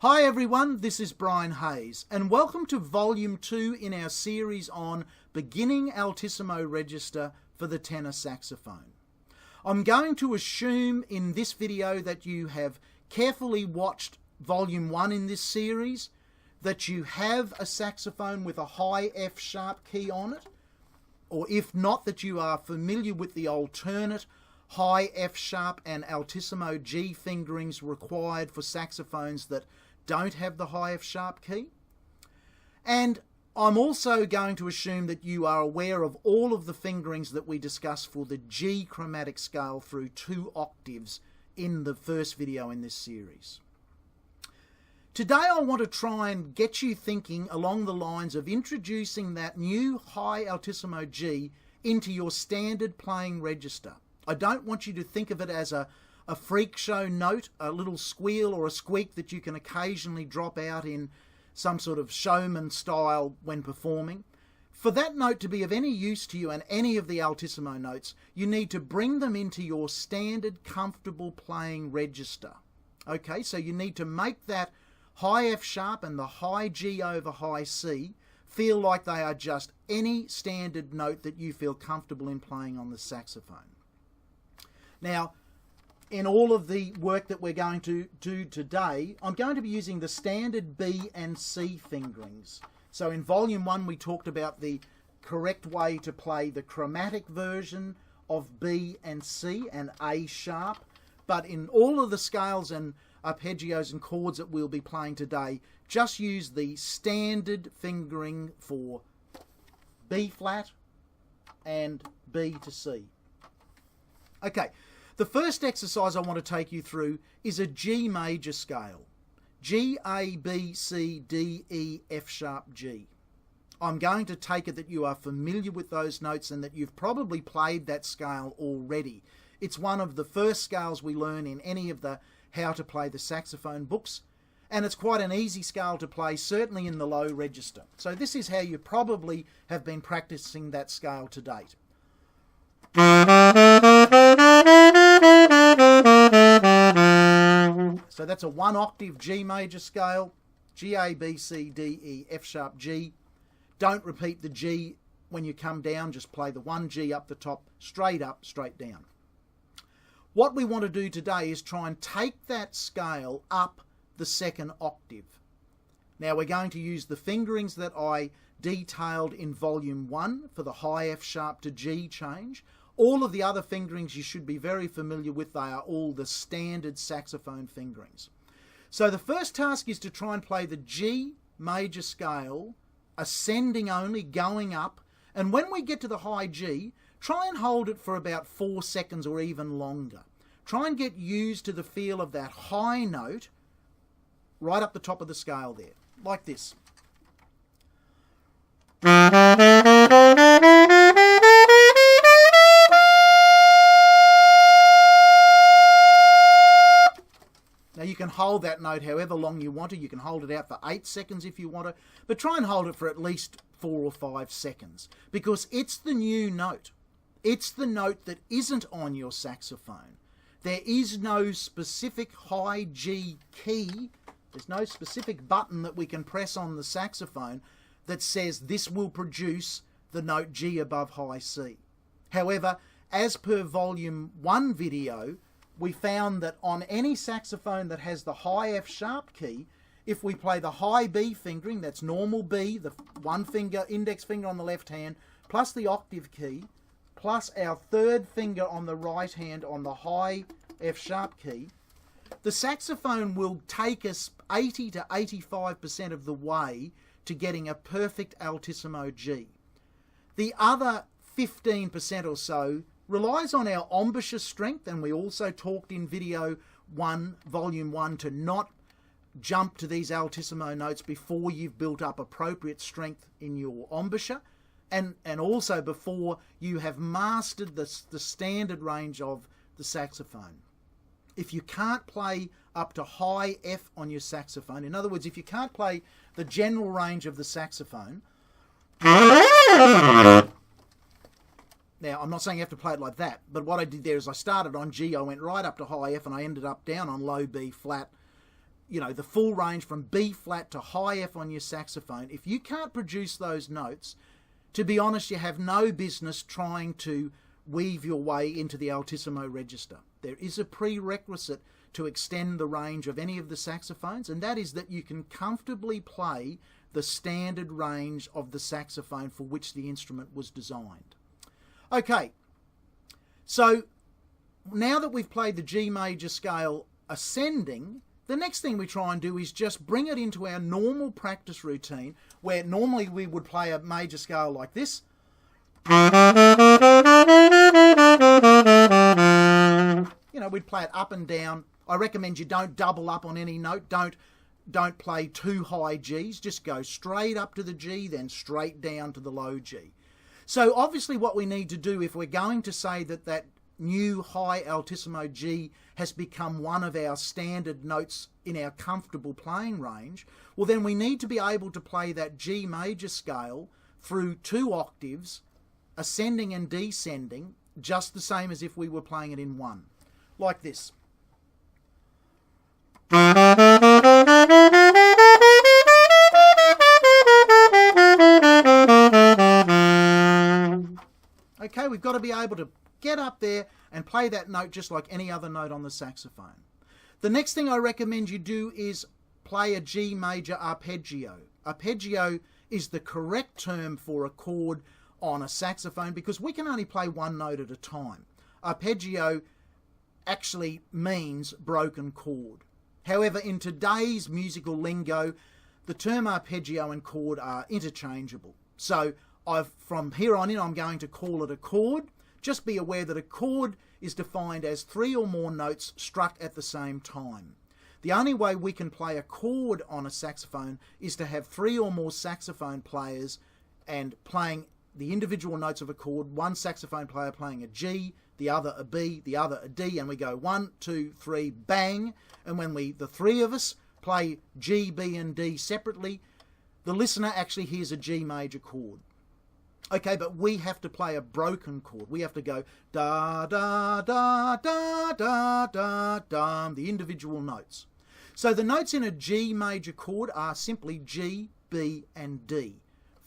Hi everyone, this is Brian Hayes and welcome to Volume 2 in our series on beginning Altissimo register for the tenor saxophone. I'm going to assume in this video that you have carefully watched Volume 1 in this series, that you have a saxophone with a high F sharp key on it, or if not, that you are familiar with the alternate high F sharp and Altissimo G fingerings required for saxophones that don't have the high F sharp key. And I'm also going to assume that you are aware of all of the fingerings that we discussed for the G chromatic scale through 2 octaves in the first video in this series. Today I want to try and get you thinking along the lines of introducing that new high Altissimo G into your standard playing register. I don't want you to think of it as a freak show note, a little squeal or a squeak that you can occasionally drop out in some sort of showman style when performing. For that note to be of any use to you and any of the Altissimo notes, you need to bring them into your standard comfortable playing register. Okay, so you need to make that high F sharp and the high G over high C feel like they are just any standard note that you feel comfortable in playing on the saxophone. Now, in all of the work that we're going to do today, I'm going to be using the standard B and C fingerings. So in Volume 1 we talked about the correct way to play the chromatic version of B and C and A sharp, but in all of the scales and arpeggios and chords that we'll be playing today, just use the standard fingering for B flat and B to C. Okay. The first exercise I want to take you through is a G major scale. G, A, B, C, D, E, F sharp, G. I'm going to take it that you are familiar with those notes and that you've probably played that scale already. It's one of the first scales we learn in any of the How to Play the Saxophone books, and it's quite an easy scale to play, certainly in the low register. So this is how you probably have been practicing that scale to date. So that's a 1 octave G major scale, G, A, B, C, D, E, F sharp, G. Don't repeat the G when you come down, just play the 1 G up the top, straight up, straight down. What we want to do today is try and take that scale up the 2nd octave. Now we're going to use the fingerings that I detailed in Volume 1 for the high F sharp to G change. All of the other fingerings you should be very familiar with. They are all the standard saxophone fingerings. So the first task is to try and play the G major scale, ascending only, going up, and when we get to the high G, try and hold it for about 4 seconds or even longer. Try and get used to the feel of that high note right up the top of the scale there, like this. Now you can hold that note however long you want to. You can hold it out for 8 seconds if you want to, but try and hold it for at least 4 or 5 seconds because it's the new note. It's the note that isn't on your saxophone. There is no specific high G key. There's no specific button that we can press on the saxophone that says this will produce the note G above high C. However, as per Volume 1 video, we found that on any saxophone that has the high F sharp key, if we play the high B fingering, that's normal B, the 1 finger, index finger on the left hand, plus the octave key, plus our 3rd finger on the right hand on the high F sharp key, the saxophone will take us 80 to 85% of the way to getting a perfect Altissimo G. The other 15% or so relies on our embouchure strength, and we also talked in video 1, Volume 1, to not jump to these Altissimo notes before you've built up appropriate strength in your embouchure, and also before you have mastered the standard range of the saxophone. If you can't play up to high F on your saxophone, in other words, if you can't play the general range of the saxophone, now, I'm not saying you have to play it like that, but what I did there is I started on G, I went right up to high F, and I ended up down on low B flat you know, the full range from B flat to high F on your saxophone, if you can't produce those notes, to be honest, you have no business trying to weave your way into the altissimo register. There is a prerequisite to extend the range of any of the saxophones, and that is that you can comfortably play the standard range of the saxophone for which the instrument was designed. Okay, so now that we've played the G major scale ascending, the next thing we try and do is just bring it into our normal practice routine, where normally we would play a major scale like this. You know, we'd play it up and down. I recommend you don't double up on any note. Don't play too high Gs. Just go straight up to the G, then straight down to the low G. So obviously what we need to do, if we're going to say that that new high altissimo G has become one of our standard notes in our comfortable playing range, well then we need to be able to play that G major scale through 2 octaves, ascending and descending, just the same as if we were playing it in 1. Like this. Okay, we've got to be able to get up there and play that note just like any other note on the saxophone. The next thing I recommend you do is play a G major arpeggio. Arpeggio is the correct term for a chord on a saxophone because we can only play one note at a time. Arpeggio actually means broken chord. However, in today's musical lingo, the term arpeggio and chord are interchangeable. So from here on in, I'm going to call it a chord. Just be aware that a chord is defined as 3 or more notes struck at the same time. The only way we can play a chord on a saxophone is to have 3 or more saxophone players and playing the individual notes of a chord, one saxophone player playing a G, the other a B, the other a D, and we go 1, 2, 3, bang. And when the 3 of us play G, B and D separately, the listener actually hears a G major chord. Okay, but we have to play a broken chord. We have to go da, da, da, da, da, da, da, the individual notes. So the notes in a G major chord are simply G, B and D.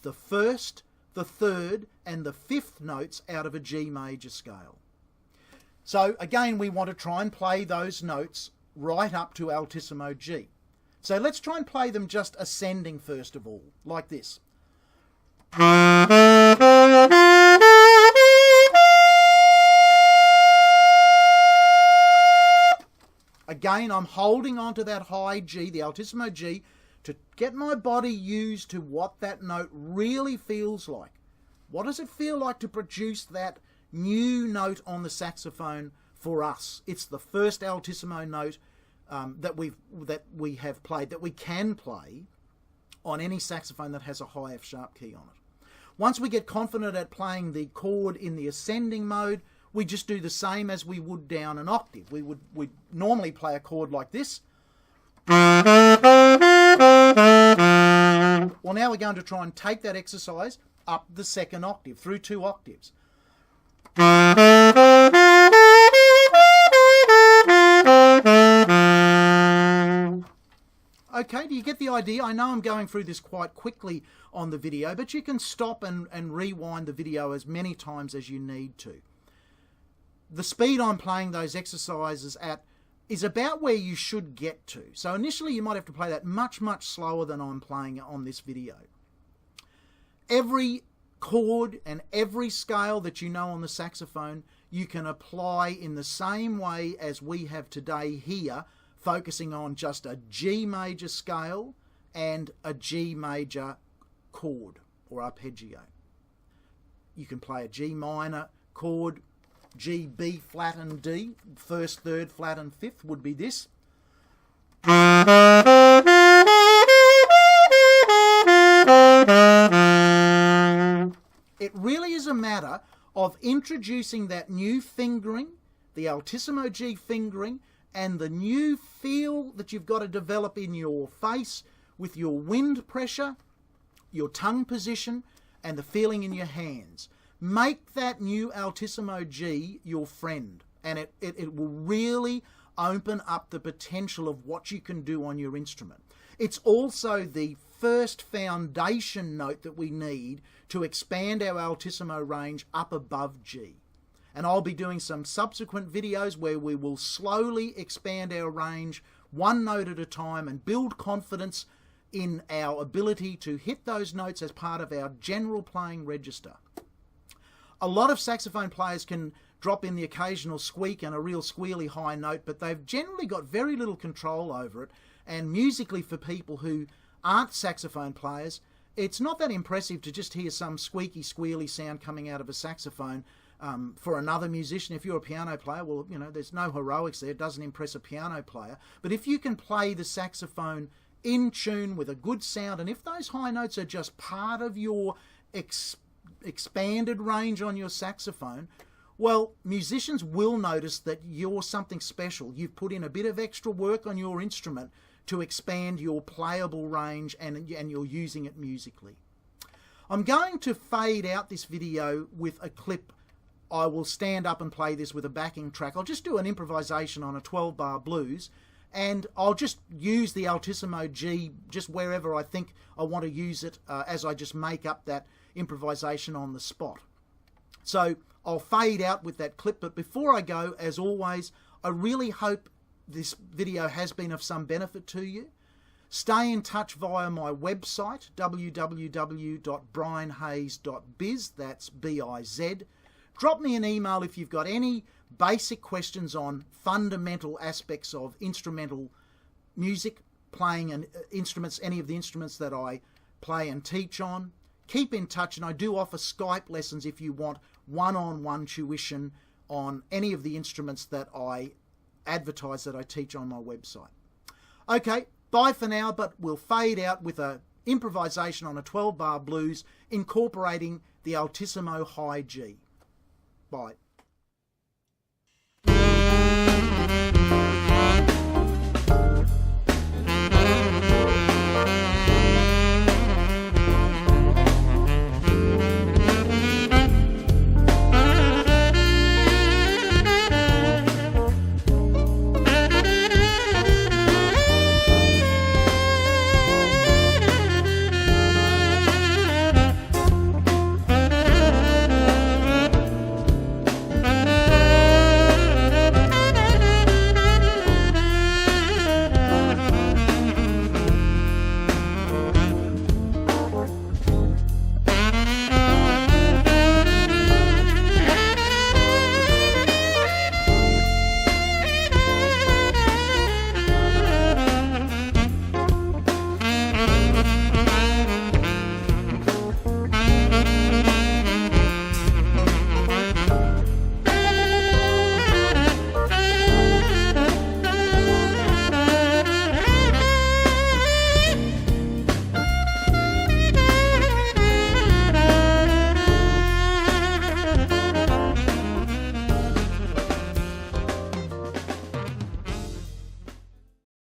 The first, the third and the 5th notes out of a G major scale. So again, we want to try and play those notes right up to altissimo G. So let's try and play them just ascending first of all, like this. Again, I'm holding on to that high G, the altissimo G, to get my body used to what that note really feels like. What does it feel like to produce that new note on the saxophone for us? It's the first altissimo note that we have played, that we can play on any saxophone that has a high F sharp key on it. Once we get confident at playing the chord in the ascending mode, we just do the same as we would down an octave. We'd normally play a chord like this. Well, now we're going to try and take that exercise up the 2nd octave, through 2 octaves. Okay, do you get the idea? I know I'm going through this quite quickly on the video, but you can stop and rewind the video as many times as you need to. The speed I'm playing those exercises at is about where you should get to. So initially you might have to play that much, much slower than I'm playing on this video. Every chord and every scale that you know on the saxophone, you can apply in the same way as we have today here, focusing on just a G major scale and a G major chord or arpeggio. You can play a G minor chord, G, B flat and D, 1st, 3rd, flat and 5th would be this. It really is a matter of introducing that new fingering, the altissimo G fingering, and the new feel that you've got to develop in your face with your wind pressure, your tongue position, and the feeling in your hands. Make that new altissimo G your friend, and it will really open up the potential of what you can do on your instrument. It's also the first foundation note that we need to expand our altissimo range up above G. And I'll be doing some subsequent videos where we will slowly expand our range one note at a time and build confidence in our ability to hit those notes as part of our general playing register. A lot of saxophone players can drop in the occasional squeak and a real squealy high note, but they've generally got very little control over it. And musically, for people who aren't saxophone players, it's not that impressive to just hear some squeaky, squealy sound coming out of a saxophone. For another musician, if you're a piano player, well, you know, there's no heroics there. It doesn't impress a piano player. But if you can play the saxophone in tune with a good sound, and if those high notes are just part of your expanded range on your saxophone, well, musicians will notice that you're something special. You've put in a bit of extra work on your instrument to expand your playable range, and you're using it musically. I'm going to fade out this video with a clip. I will stand up and play this with a backing track. I'll just do an improvisation on a 12-bar blues, and I'll just use the Altissimo G just wherever I think I want to use it as I just make up that improvisation on the spot. So I'll fade out with that clip, but before I go, as always, I really hope this video has been of some benefit to you. Stay in touch via my website, www.brianhayes.biz, that's B-I-Z. Drop me an email if you've got any basic questions on fundamental aspects of instrumental music, playing instruments, any of the instruments that I play and teach on. Keep in touch, and I do offer Skype lessons if you want one-on-one tuition on any of the instruments that I advertise, that I teach on my website. Okay, bye for now, but we'll fade out with an improvisation on a 12-bar blues incorporating the Altissimo high G. Bye.